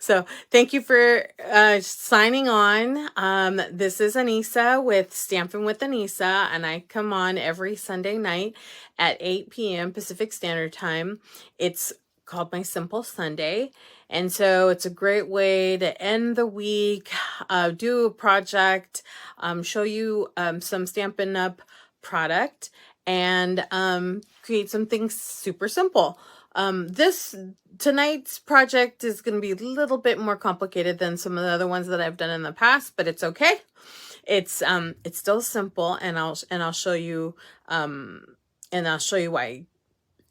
So thank you for signing on. This is Anissa with Stampin' with Anissa, and I come on every Sunday night at 8 p.m. Pacific Standard Time. It's called My Simple Sunday. And so it's a great way to end the week, do a project, show you some Stampin' Up product, and create something super simple. This tonight's project is going to be a little bit more complicated than some of the other ones that I've done in the past, but it's okay. It's still simple, and I'll show you why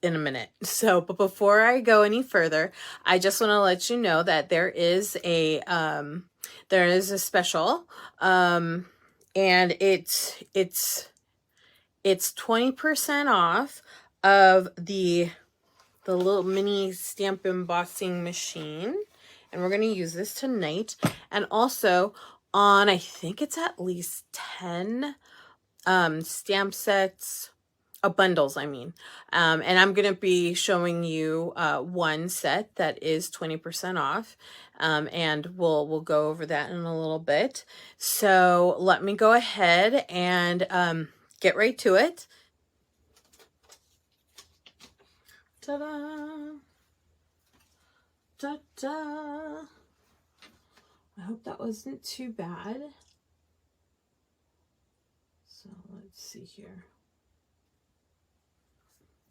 in a minute. So, but before I go any further, I just want to let you know that there is a special, and it's 20% off of the little mini stamp embossing machine, and we're going to use this tonight. And also on, I think it's at least 10 stamp sets, bundles, I mean. And I'm going to be showing you one set that is 20% off, and we'll go over that in a little bit. So let me go ahead and get right to it. Ta-da! Ta-da! I hope that wasn't too bad. So let's see here.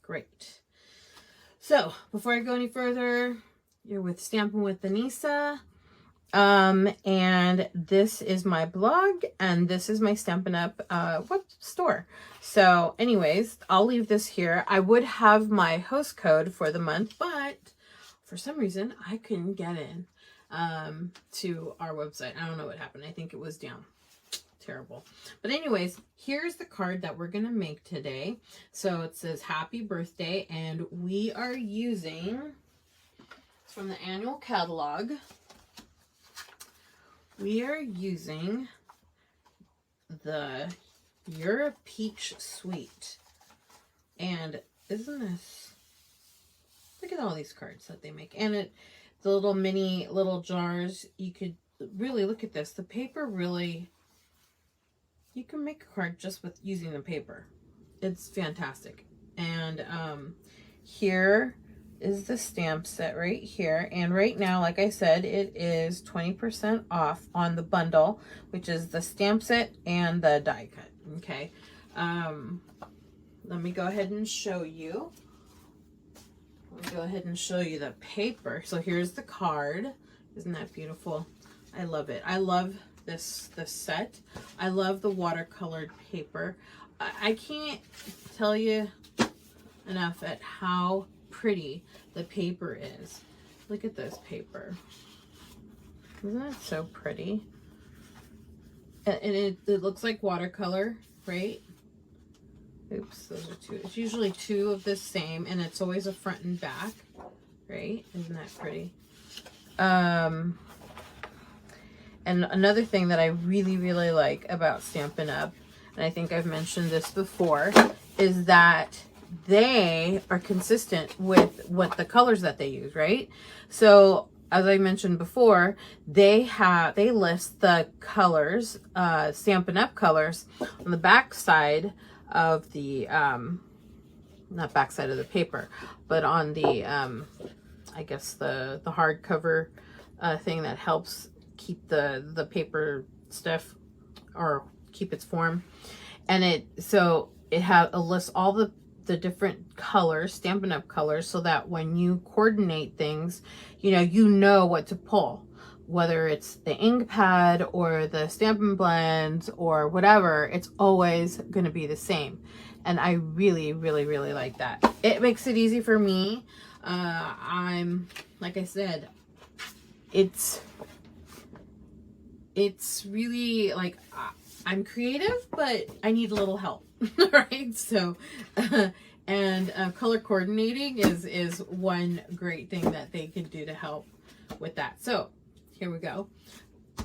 Great. So before I go any further, you're with Stampin' with Anissa. And this is my blog, and this is my Stampin' Up web store. So anyways, I'll leave this here. I would have my host code for the month, but for some reason I couldn't get in to our website. I don't know what happened. I think it was down. Terrible. But anyways, here's the card that we're gonna make today. So it says happy birthday, and we are using, it's from the annual catalog. We are using the You're a Peach Sweet. And isn't this, look at all these cards that they make. And the little mini little jars, you could really look at this. The paper really, you can make a card just with using the paper. It's fantastic. And here is the stamp set right here, and right now, like I said, it is 20% off on the bundle, which is the stamp set and the die cut. Okay, let me go ahead and show you. The paper. So here's the card. Isn't that beautiful? I love it. I love this set. I love the watercolored paper. I can't tell you enough at how pretty the paper is. Look at this paper. Isn't that so pretty? And it looks like watercolor, right? Oops, those are two. It's usually two of the same, and it's always a front and back, right? Isn't that pretty? And another thing that I really, really like about Stampin' Up, and I think I've mentioned this before, is that they are consistent with what the colors that they use, right? So as I mentioned before, they list the colors, Stampin' Up colors on the back side of the not back side of the paper, but on the I guess the hardcover thing that helps keep the paper stiff or keep its form. And it lists all the different colors, Stampin' Up colors, so that when you coordinate things, you know what to pull, whether it's the ink pad or the Stampin' Blends or whatever. It's always going to be the same, and I really, really, really like that. It makes it easy for me. I'm, like I said, it's really like, I'm creative, but I need a little help. Right? So and color coordinating is one great thing that they can do to help with that. So here we go.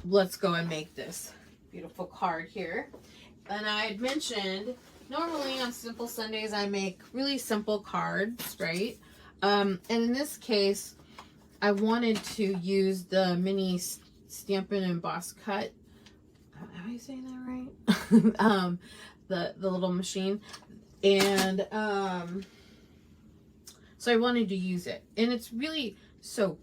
Let's go and make this beautiful card here. And I had mentioned, normally on Simple Sundays I make really simple cards, right? And in this case, I wanted to use the Mini Stampin' Emboss Cut. Am I saying that right? The little machine. And so I wanted to use it. And it's really so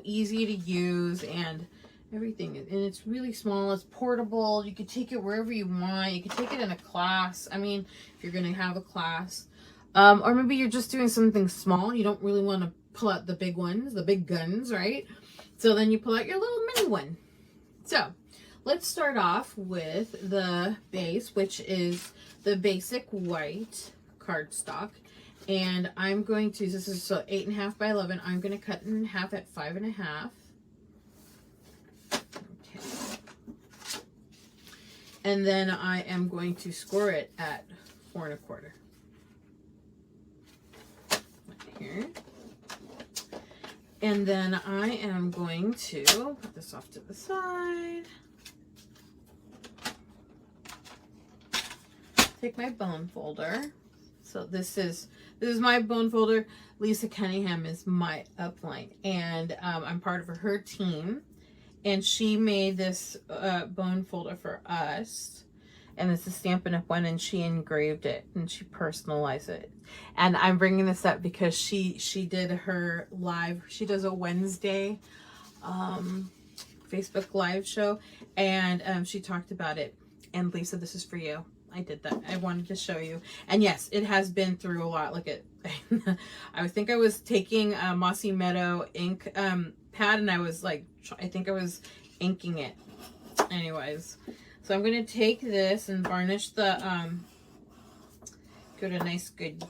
easy to use and everything. And it's really small. It's portable. You could take it wherever you want. You could take it in a class. I mean, if you're going to have a class. Or maybe you're just doing something small. You don't really want to pull out the big ones, the big guns, right? So then you pull out your little mini one. So let's start off with the base, which is the basic white cardstock. And I'm going to, this is so 8.5 by 11. I'm going to cut in half at 5.5. Okay. And then I am going to score it at 4 1/4. Right here. And then I am going to put this off to the side. Take my bone folder. So this is my bone folder. Lisa Cunningham is my upline, and I'm part of her team. And she made this bone folder for us, and it's a Stampin' Up! One, and she engraved it and she personalized it. And I'm bringing this up because she did her live. She does a Wednesday Facebook live show, and she talked about it. And Lisa, this is for you. I did that. I wanted to show you. And yes, it has been through a lot. Look at, I think I was taking a Mossy Meadow ink pad, and I was like, I think I was inking it. Anyways, so I'm going to take this and varnish the, give it a nice good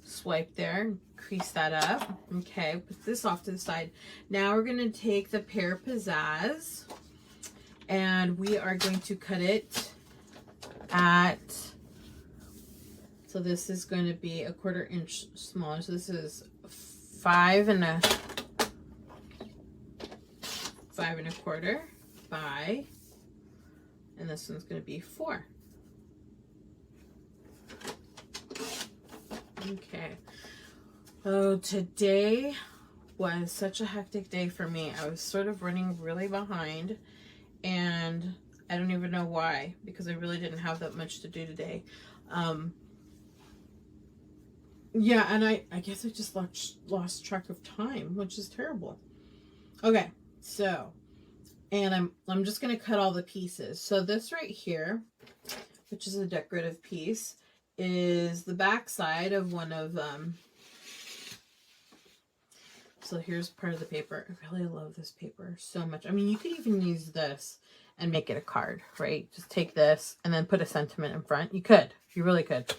swipe there. Crease that up. Okay, put this off to the side. Now we're going to take the Pear Pizzazz, and we are going to cut it at, so this is going to be a 1/4 inch smaller. So this is 5 1/4 by, and this one's going to be 4. Okay. Oh, today was such a hectic day for me. I was sort of running really behind, and I don't even know why, because I really didn't have that much to do today. Yeah, and I guess I just lost track of time, which is terrible. Okay, so, and I'm just going to cut all the pieces. So this right here, which is a decorative piece, is the back side of one of so here's part of the paper. I really love this paper so much. I mean, you could even use this and make it a card, right? Just take this and then put a sentiment in front. You could. You really could.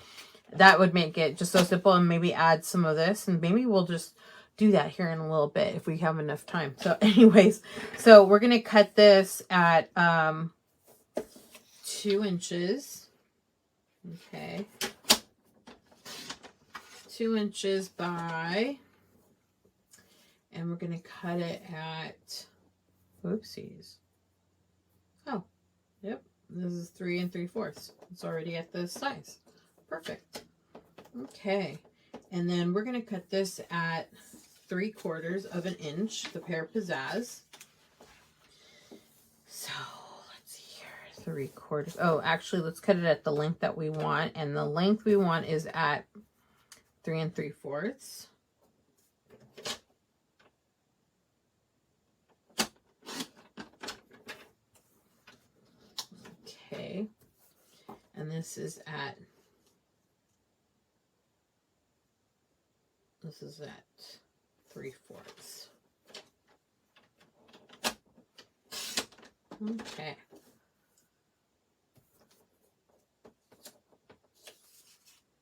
That would make it just so simple, and maybe add some of this, and maybe we'll just do that here in a little bit if we have enough time. So anyways, so we're going to cut this at 2 inches. Okay. 2 inches by, and we're going to cut it at, whoopsies. Oh, yep. This is 3 3/4. It's already at this size. Perfect. Okay. And then we're going to cut this at 3/4 of an inch, the Pear Pizzazz. So let's see here, 3/4. Oh, actually, let's cut it at the length that we want. And the length we want is at 3 3/4. Okay. And this is at, this is at 3/4. Okay. I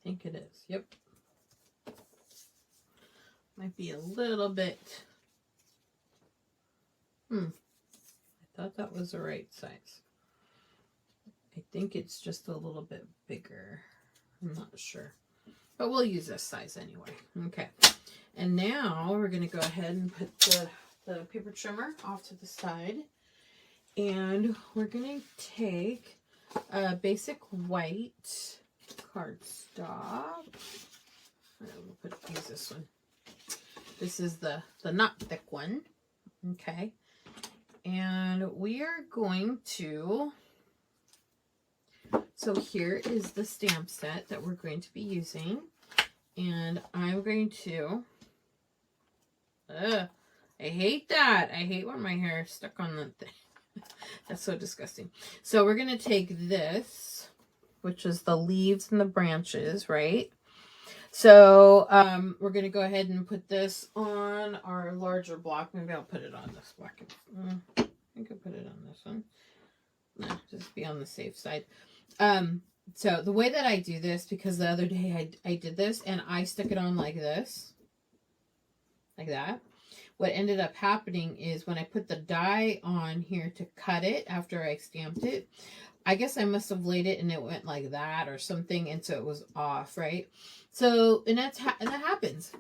think it is. Yep. Might be a little bit. I thought that was the right size. I think it's just a little bit bigger. I'm not sure. But we'll use this size anyway. Okay. And now we're going to go ahead and put the paper trimmer off to the side. And we're going to take a basic white cardstock. Use this one. This is the not thick one. Okay. And we are going to, so here is the stamp set that we're going to be using. And I'm going to, I hate that. I hate when my hair is stuck on the thing. That's so disgusting. So we're going to take this, which is the leaves and the branches, right? So we're going to go ahead and put this on our larger block. Maybe I'll put it on this block. I could put it on this one. Nah, just be on the safe side. So the way that I do this, because the other day I did this and I stuck it on like this, like that. What ended up happening is when I put the die on here to cut it after I stamped it, I guess I must have laid it and it went like that or something, and so it was off, right? So, and that happens.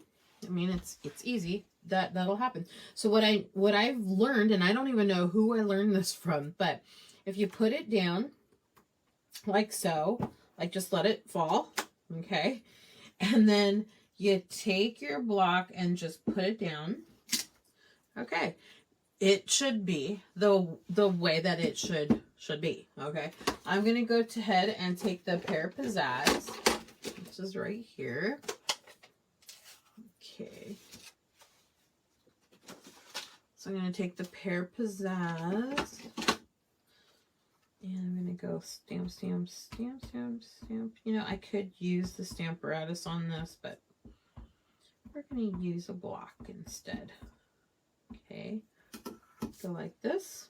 I mean, it's easy. That'll happen. So what I've learned, and I don't even know who I learned this from, but if you put it down like so, like just let it fall, okay? And then you take your block and just put it down. Okay. It should be the way that it should be, okay? I'm going to go ahead and take the Pear Pizzazz, which is right here. Okay. So I'm going to take the Pear Pizzazz, and I'm going to go stamp, stamp, stamp, stamp, stamp. You know, I could use the Stamparatus on this, but we're going to use a block instead. Okay. Go like this.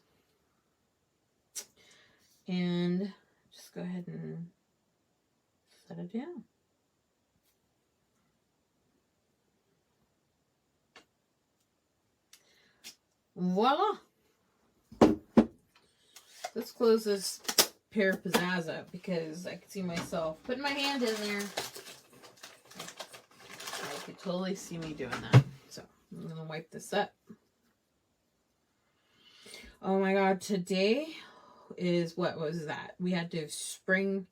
And just go ahead and set it down. Voila! Let's close this Pear Pizzazz up because I can see myself putting my hand in there. I could totally see me doing that. So I'm going to wipe this up. Oh my God, today is, what was that? We had to spring.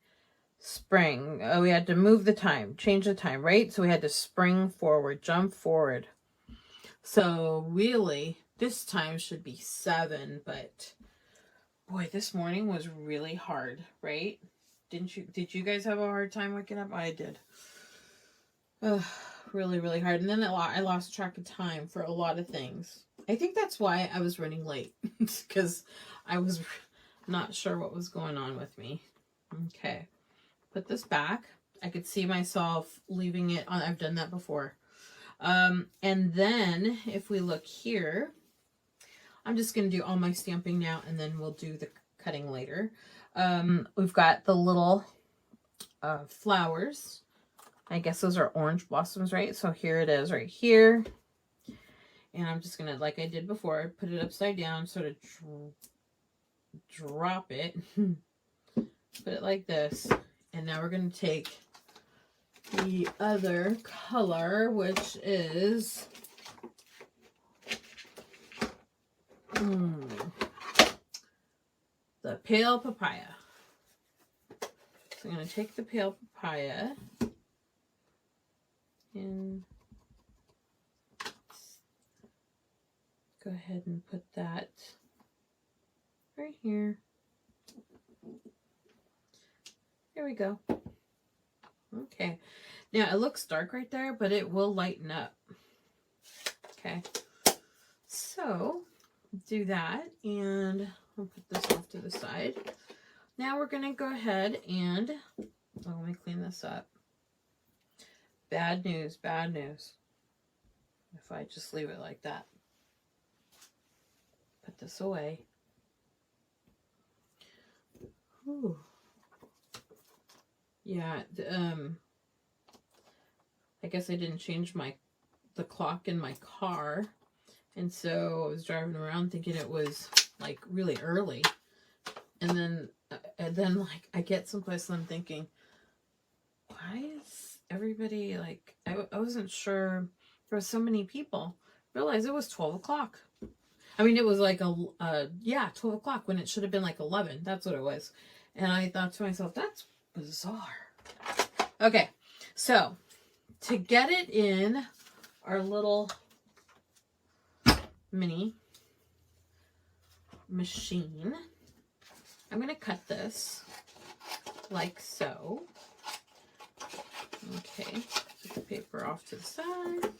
We had to move the time, change the time, right? So we had to spring forward, jump forward. So really, this time should be 7, but boy, this morning was really hard, right? Did you guys have a hard time waking up? I did. Really, really hard. And then I lost track of time for a lot of things. I think that's why I was running late, because I was not sure what was going on with me. Okay, put this back. I could see myself leaving it on. I've done that before. And then if we look here, I'm just going to do all my stamping now, and then we'll do the cutting later. We've got the little flowers. I guess those are orange blossoms, right? So here it is right here. And I'm just going to, like I did before, put it upside down, sort of drop it. Put it like this. And now we're going to take the other color, which is the Pale Papaya. So I'm going to take the Pale Papaya and go ahead and put that right here. There we go. Okay. Now it looks dark right there, but it will lighten up. Okay. So do that, and I'll put this off to the side. Now we're going to go ahead and, let me clean this up. Bad news, bad news. If I just leave it like that. Put this away. Ooh. Yeah, I guess I didn't change the clock in my car, and so I was driving around thinking it was like really early, and then like I get someplace and I'm thinking, why is everybody like, I wasn't sure there were so many people. Realized it was 12 o'clock. I mean, it was like 12 o'clock when it should have been like 11. That's what it was. And I thought to myself, that's bizarre. Okay, so to get it in our little mini machine. I'm going to cut this like so. Okay, put the paper off to the side.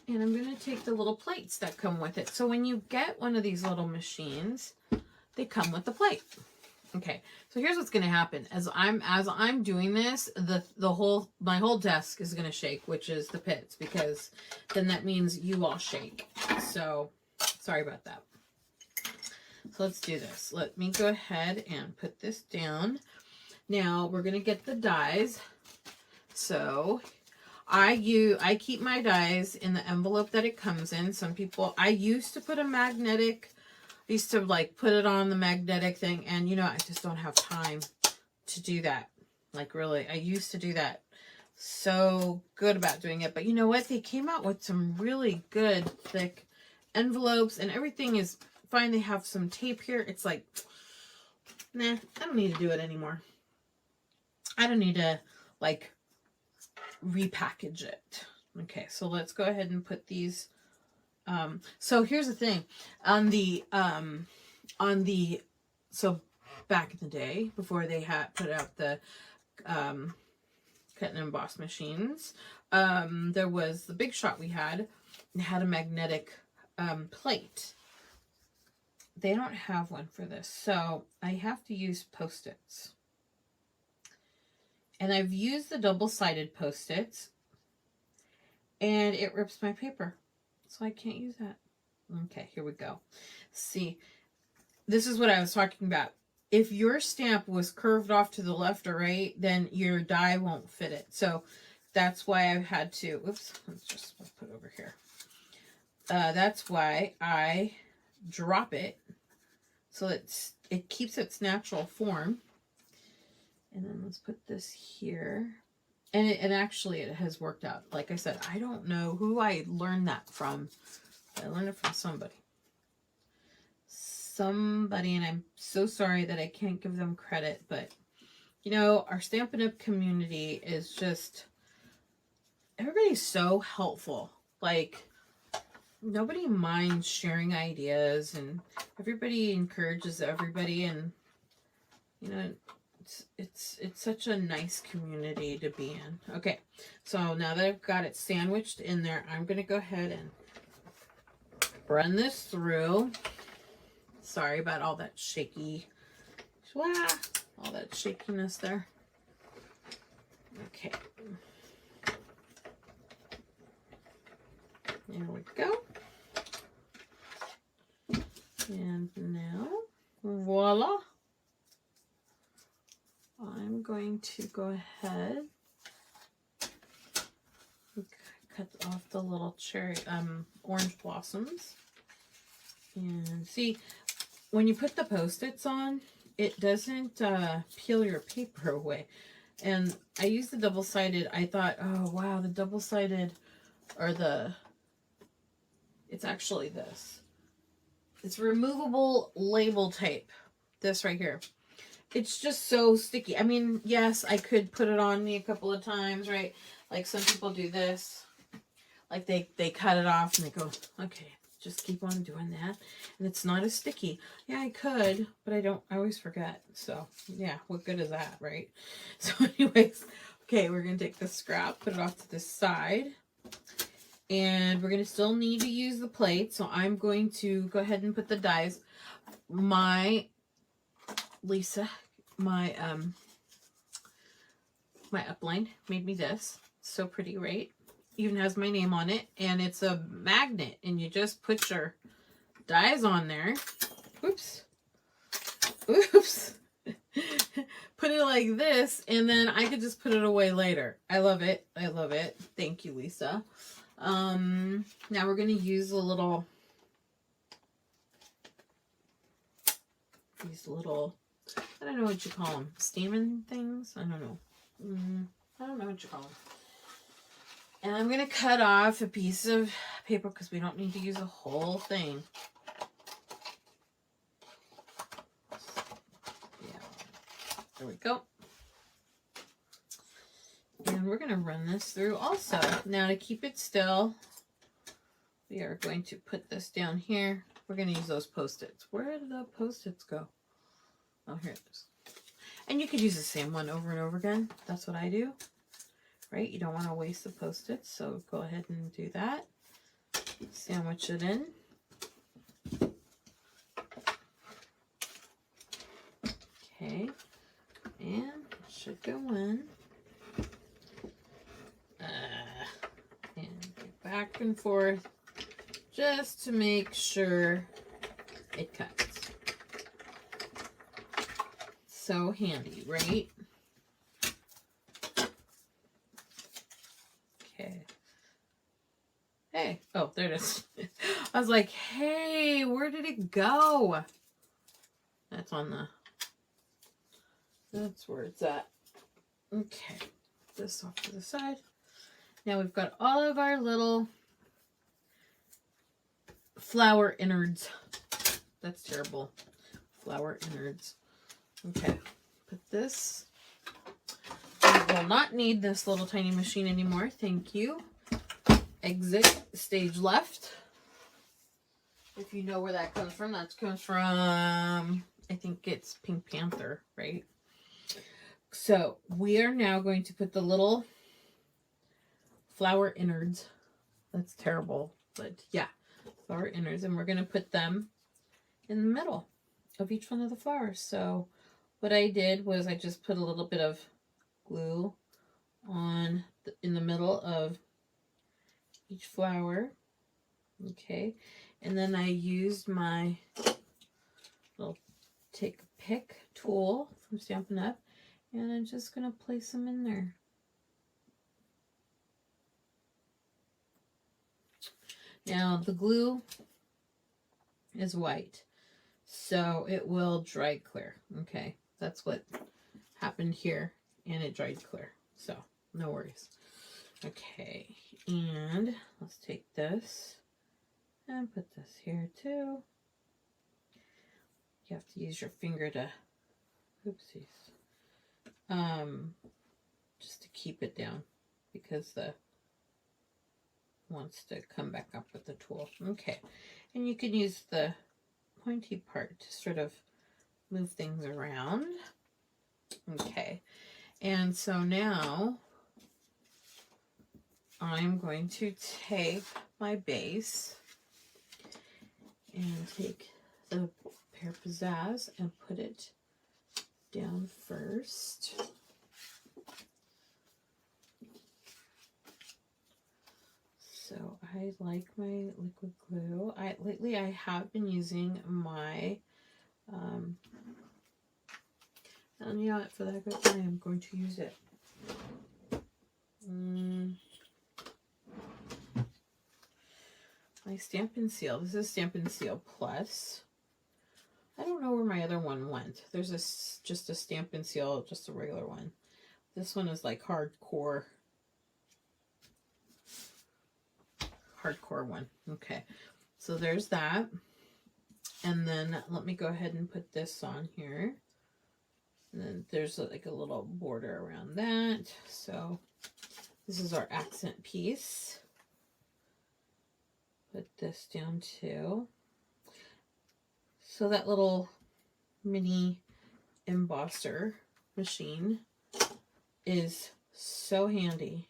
And I'm going to take the little plates that come with it. So when you get one of these little machines, they come with the plate. Okay, so here's what's going to happen. As I'm doing this, my whole desk is going to shake, which is the pits, because then that means you all shake. So sorry about that. So let's do this. Let me go ahead and put this down. Now we're going to get the dies. So I keep my dies in the envelope that it comes in. Some people, I used to put a magnetic, I used to like put it on the magnetic thing, and you know, I just don't have time to do that. Like really, I used to do that. So good about doing it. But you know what? They came out with some really good thick envelopes, and everything is fine. They have some tape here. It's like, nah, I don't need to do it anymore. I don't need to like repackage it. Okay, so let's go ahead and put these. So here's the thing so back in the day, before they had put out the cut and emboss machines, there was the Big Shot we had. It had a magnetic plate. They don't have one for this, so I have to use Post-its. And I've used the double-sided Post-its, and it rips my paper, so I can't use that. Okay, here we go. See, this is what I was talking about. If your stamp was curved off to the left or right, then your die won't fit it. So that's why I've had to, oops, let's put it over here. That's why I drop it so that it keeps its natural form. And then let's put this here. And actually it has worked out. Like I said, I don't know who I learned that from. I learned it from somebody. And I'm so sorry that I can't give them credit, but you know, our Stampin' Up! Community is just, everybody's so helpful. Like, nobody minds sharing ideas, and everybody encourages everybody, and you know, it's such a nice community to be in. Okay, so now that I've got it sandwiched in there, I'm going to go ahead and run this through. Sorry about all that all that shakiness there. Okay. There we go. And now, voila. I'm going to go ahead and cut off the little cherry, orange blossoms. And see, when you put the Post-its on, it doesn't peel your paper away. And I used the double-sided. I thought, oh wow, the double-sided, or it's actually this. It's removable label tape. This right here. It's just so sticky. I mean, yes, I could put it on me a couple of times, right? Like some people do this. Like they cut it off and they go, okay, just keep on doing that. And it's not as sticky. Yeah, I could, but I don't. I always forget. So, yeah, what good is that, right? So anyways, okay, we're going to take the scrap, put it off to this side. And we're going to still need to use the plate. So I'm going to go ahead and put the dies. My upline made me this. So pretty, right? Even has my name on it, and it's a magnet, and you just put your dies on there. Oops. Put it like this, and then I could just put it away later. I love it. I love it. Thank you, Lisa. Now we're going to use a little, these little, I don't know what you call them, steaming things? I don't know. I don't know what you call them. And I'm going to cut off a piece of paper because we don't need to use the whole thing. Yeah. There we go. And we're going to run this through also. Now to keep it still, we are going to put this down here. We're going to use those Post-its. Where did the Post-its go? Oh, here it is. And you could use the same one over and over again. That's what I do, right? You don't want to waste the Post-its, so go ahead and do that. Sandwich it in. Okay, and it should go in. And go back and forth just to make sure it cuts. So handy, right? Okay. Hey, oh, there it is. I was like, hey, where did it go? That's on the, that's where it's at. Okay, this off to the side. Now we've got all of our little flower innards. That's terrible. Flower innards. Okay, put this. We will not need this little tiny machine anymore. Thank you. Exit stage left. If you know where that comes from, that comes from, I think it's Pink Panther, right? So we are now going to put the little flower innards. That's terrible, but yeah, flower innards, and we're going to put them in the middle of each one of the flowers. So what I did was I just put a little bit of glue on in the middle of each flower. Okay, and then I used my little take a pick tool from Stampin' Up, and I'm just going to place them in there. Now the glue is white, so it will dry clear. Okay, that's what happened here, and it dried clear, so no worries. Okay, and let's take this and put this here too. You have to use your finger to, oopsies, just to keep it down, because the wants to come back up with the tool. Okay, and you can use the pointy part to sort of move things around. Okay, and so now I'm going to take my base and take the Pear Pizzazz and put it down first. So I like my liquid glue. Lately I have been using my, and you know what, for that good, I am going to use it. My Stampin' Seal. This is Stampin' Seal Plus. I don't know where my other one went. There's just a Stampin' Seal, just a regular one. This one is like hardcore one. Okay, so there's that. And then let me go ahead and put this on here. And then there's like a little border around that. So this is our accent piece. Put this down too. So that little mini embosser machine is so handy,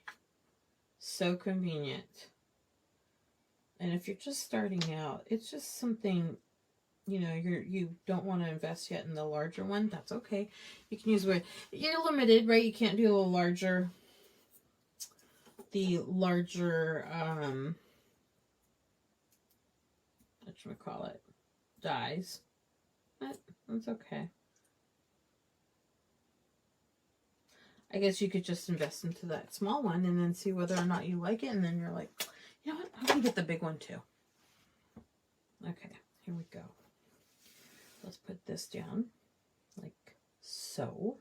so convenient. And if you're just starting out, it's just something, you know, you don't want to invest yet in the larger one. That's okay. You can use where you're limited, right? You can't do the larger whatchamacallit, dies. But that's okay. I guess you could just invest into that small one and then see whether or not you like it, and then you're like, you know what, I'm gonna get the big one too. Okay, here we go. Let's put this down like so.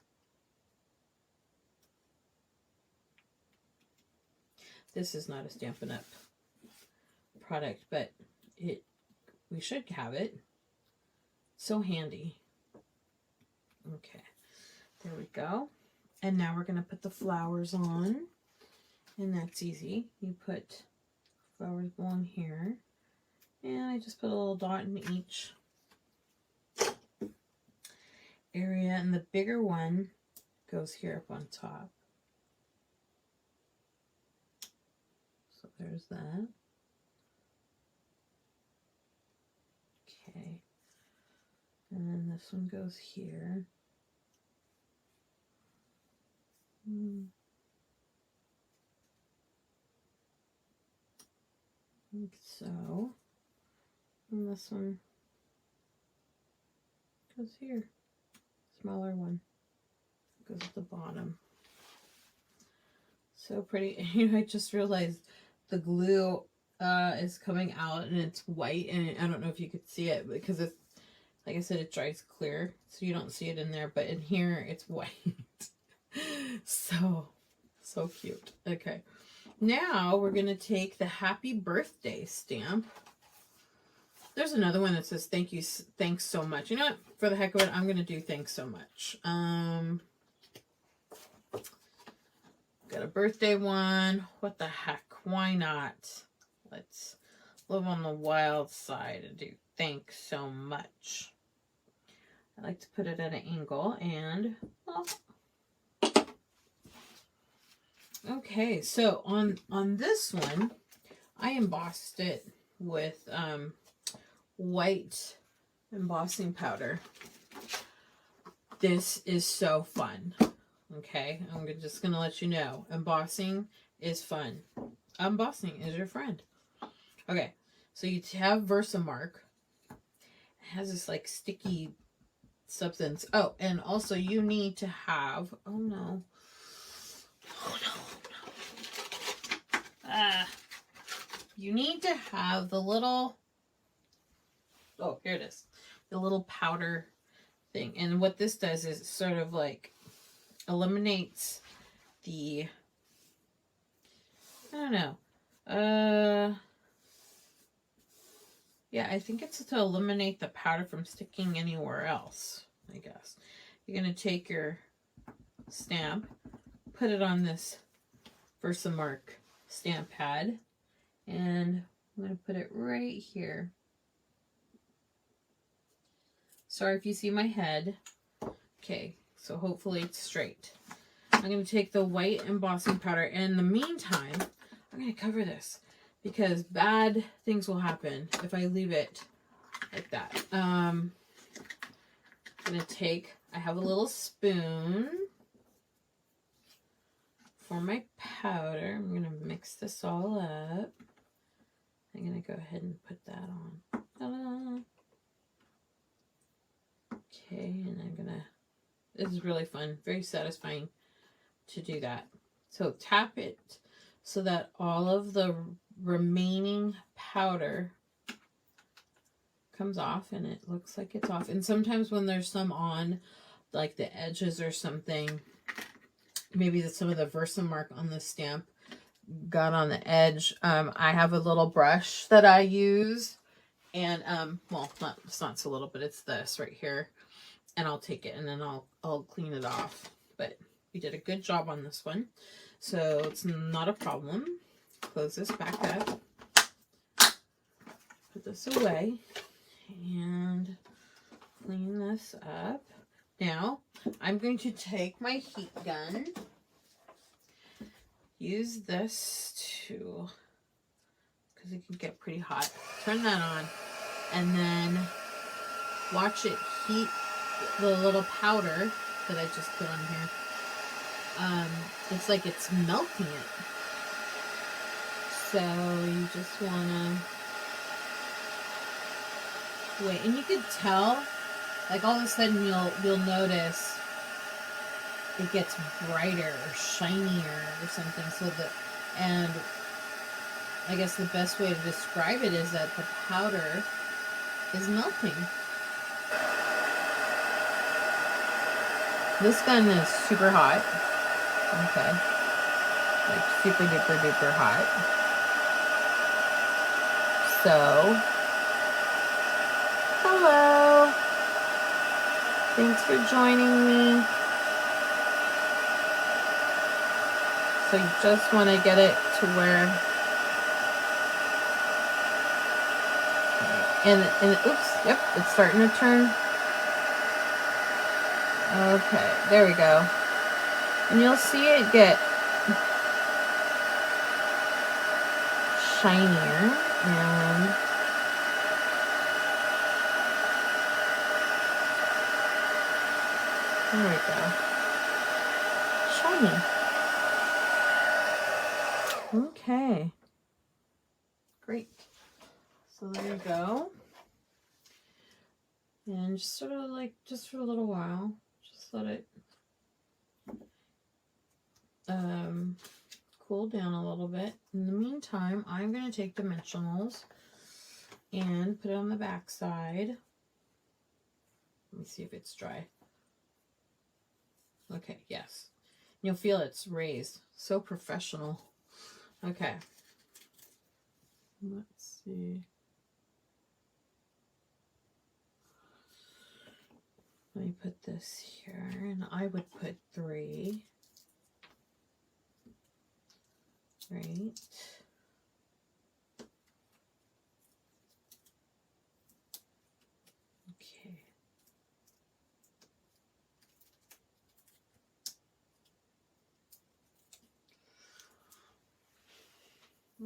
This is not a Stampin' Up product, but we should have it. So handy. Okay, there we go. And now we're going to put the flowers on, and that's easy. You put flowers belong here. And I just put a little dot in each area, and the bigger one goes here up on top. So there's that. Okay. And then this one goes here. Like so. And this one goes here. Smaller one goes at the bottom. So pretty. You know, I just realized the glue is coming out and it's white, and I don't know if you could see it because it's, like I said, it dries clear, so you don't see it in there, but in here it's white. So cute. Okay, now we're gonna take the happy birthday stamp. There's another one that says thank you, thanks so much. You know what, for the heck of it, I'm gonna do thanks so much. Got a birthday one. What the heck, why not? Let's live on the wild side and do thanks so much. I like to put it at an angle, and well, okay, so on this one, I embossed it with white embossing powder. This is so fun. Okay, I'm just gonna let you know, embossing is fun. Embossing is your friend. Okay, so you have Versamark. It has this like sticky substance. Oh, and also you need to have, oh no, you need to have the little, oh, here it is, the little powder thing. And what this does is sort of like eliminates the, I don't know, yeah, I think it's to eliminate the powder from sticking anywhere else, I guess. You're going to take your stamp, put it on this Versamark stamp pad, and I'm going to put it right here. Sorry if you see my head. Okay, so hopefully it's straight. I'm going to take the white embossing powder, and in the meantime, I'm going to cover this because bad things will happen if I leave it like that. I'm going to take, I have a little spoon for my powder. I'm going to mix this all up. I'm going to go ahead and put that on. Ta-da. Okay, and I'm going to, this is really fun, very satisfying to do that. So tap it so that all of the remaining powder comes off, and it looks like it's off. And sometimes when there's some on like the edges or something, maybe some of the Versamark on the stamp got on the edge, I have a little brush that I use, and well, it's not so little, but it's this right here, and I'll take it and then I'll clean it off. But we did a good job on this one, so it's not a problem. Close this back up, put this away, and clean this up. Now I'm going to take my heat gun, use this to, because it can get pretty hot, turn that on, and then watch it heat the little powder that I just put on here. It's like it's melting it. So you just wanna wait, and you could tell, like all of a sudden you'll notice it gets brighter or shinier or something. So that, and I guess the best way to describe it is that the powder is melting. This gun is super hot. Okay. Like super duper duper hot. So, hello. Thanks for joining me. So you just want to get it to where And oops, yep, it's starting to turn. Okay, there we go. And you'll see it get shinier. And there we go. Shiny. Okay. Great. So there you go. And just sort of like, just for a little while, just let it cool down a little bit. In the meantime, I'm going to take dimensionals and put it on the back side. Let me see if it's dry. Okay, yes. You'll feel it's raised. So professional. Okay. Let's see. Let me put this here, and I would put 3. Right. Okay.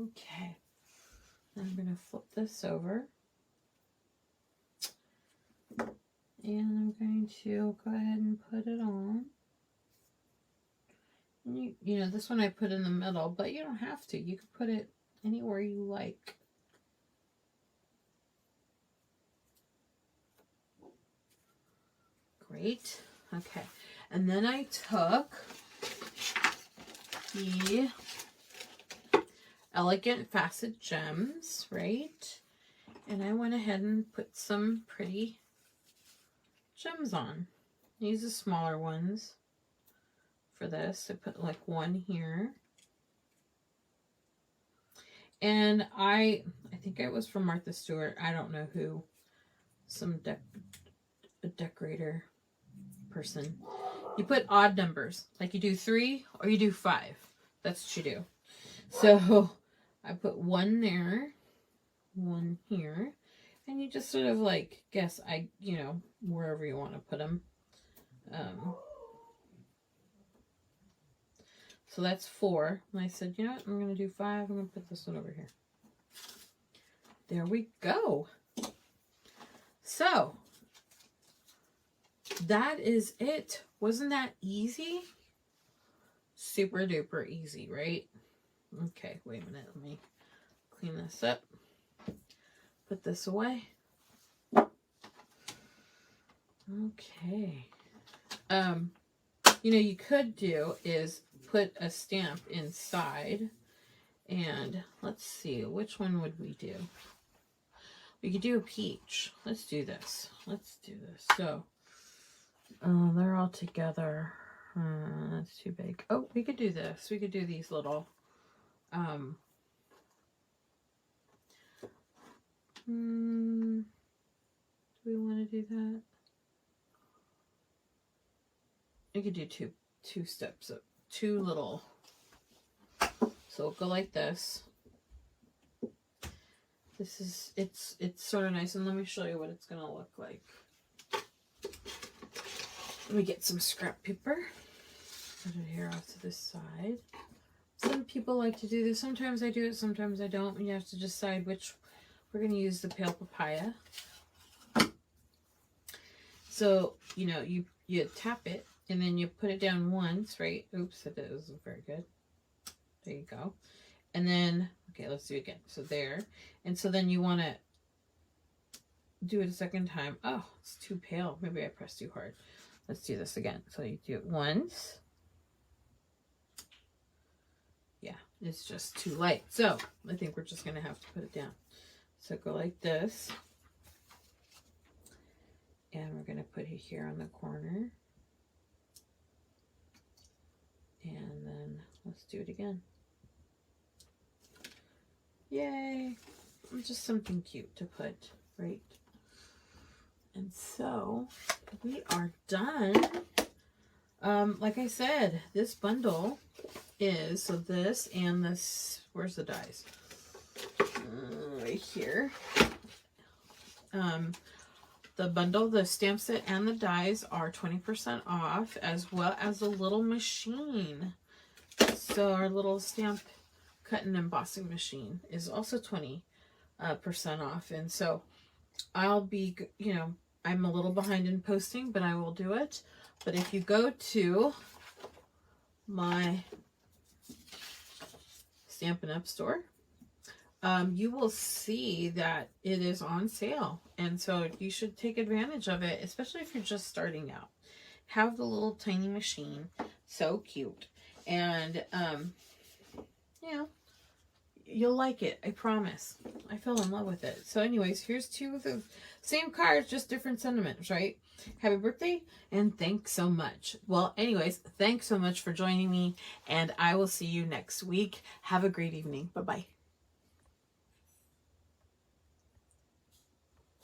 Okay. I'm going to flip this over. And I'm going to go ahead and put it on. And you know, this one I put in the middle, but you don't have to. You can put it anywhere you like. Great. Okay. And then I took the Elegant Facet Gems, right? And I went ahead and put some pretty gems on. These are smaller ones for this. I put like 1 here. And I think it was from Martha Stewart. I don't know who. Some a decorator person. You put odd numbers. Like you do 3 or you do 5. That's what you do. So I put 1 there, 1 here. And you just sort of like guess, you know, wherever you want to put them. So that's 4. And I said, you know what, I'm going to do 5. I'm going to put this one over here. There we go. So that is it. Wasn't that easy? Super duper easy, right? Okay, wait a minute. Let me clean this up. Put this away. Okay. You know, you could do is put a stamp inside, and let's see, which one would we do? We could do a peach. Let's do this. Let's do this. So, they're all together. That's too big. Oh, we could do this. We could do these little, do we want to do that? We could do two steps up, 2 little. So it'll go like this. This is, it's sort of nice, and let me show you what it's gonna look like. Let me get some scrap paper. Put it here off to this side. Some people like to do this. Sometimes I do it, sometimes I don't. And you have to decide which. We're gonna use the pale papaya. So, you know, you tap it, and then you put it down once, right? Oops, that wasn't very good. There you go. And then, okay, let's do it again. So there. And so then you want to do it a second time. Oh, it's too pale. Maybe I pressed too hard. Let's do this again. So you do it once. Yeah, it's just too light. So I think we're just going to have to put it down. So go like this. And we're going to put it here on the corner. And then let's do it again. Yay. Just something cute to put, right? And so we are done. Like I said, this bundle is, so this and this, where's the dies? Right here. The bundle, the stamp set, and the dies are 20% off, as well as the little machine. So our little stamp cut and embossing machine is also 20% off. And so I'll be, you know, I'm a little behind in posting, but I will do it. But if you go to my Stampin' Up store, you will see that it is on sale. And so you should take advantage of it, especially if you're just starting out. Have the little tiny machine. So cute. And, you know, you'll like it. I promise. I fell in love with it. So anyways, here's two of the same cards, just different sentiments, right? Happy birthday and thanks so much. Well, anyways, thanks so much for joining me, and I will see you next week. Have a great evening. Bye-bye.